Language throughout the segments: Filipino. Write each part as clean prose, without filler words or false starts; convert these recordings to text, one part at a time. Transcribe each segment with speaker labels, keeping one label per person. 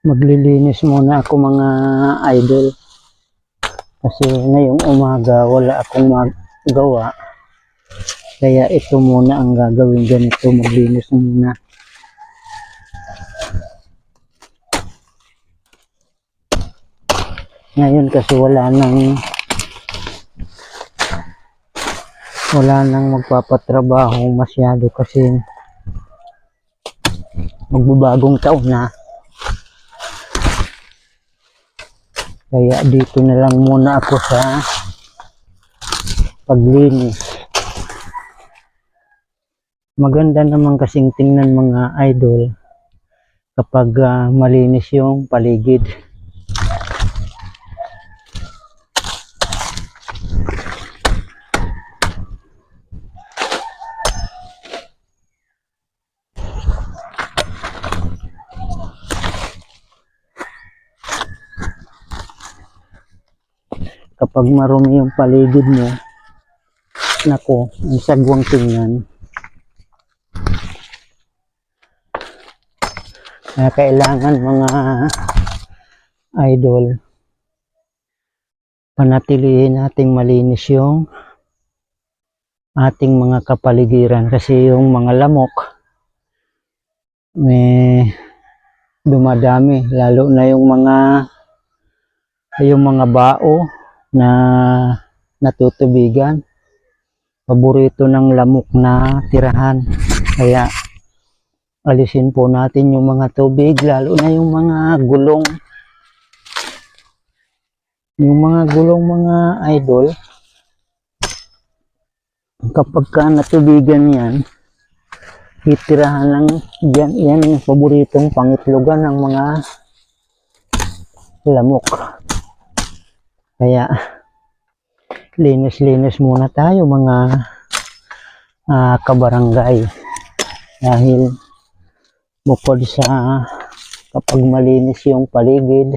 Speaker 1: Maglilinis muna ako mga idol kasi ngayong umaga wala akong magawa, kaya ito muna ang gagawin. Ganito, maglinis muna. Ngayon kasi wala nang magpapatrabaho masyado kasi magbabagong taon na. Kaya dito na lang muna ako sa paglinis. Maganda naman kasing tingnan mga idol kapag malinis yung paligid. Kapag marumi yung paligid mo, nako, ang sagwang tingnan. Kaya kailangan mga idol, panatilihin nating malinis yung ating mga kapaligiran kasi yung mga lamok may dumadami, lalo na yung mga bao na natutubigan. Paborito ng lamok na tirahan, kaya alisin po natin yung mga tubig, lalo na yung mga gulong mga idol. Kapag natubigan yan, titirahan lang yan. Yan yung paboritong pangitlogan ng mga lamok. Kaya linis-linis muna tayo mga kabarangay, dahil bukod sa kapag malinis yung paligid,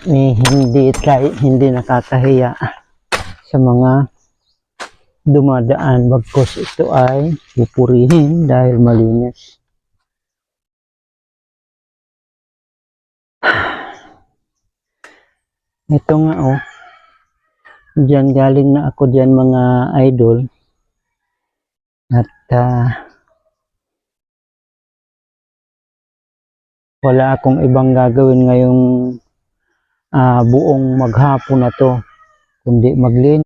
Speaker 1: hindi nakakahiya sa mga dumadaan, bagkus ito ay pupurihin dahil malinis. Ito nga diyan galing na ako diyan mga idol, at wala akong ibang gagawin ngayong buong maghapon na to kundi maglinis.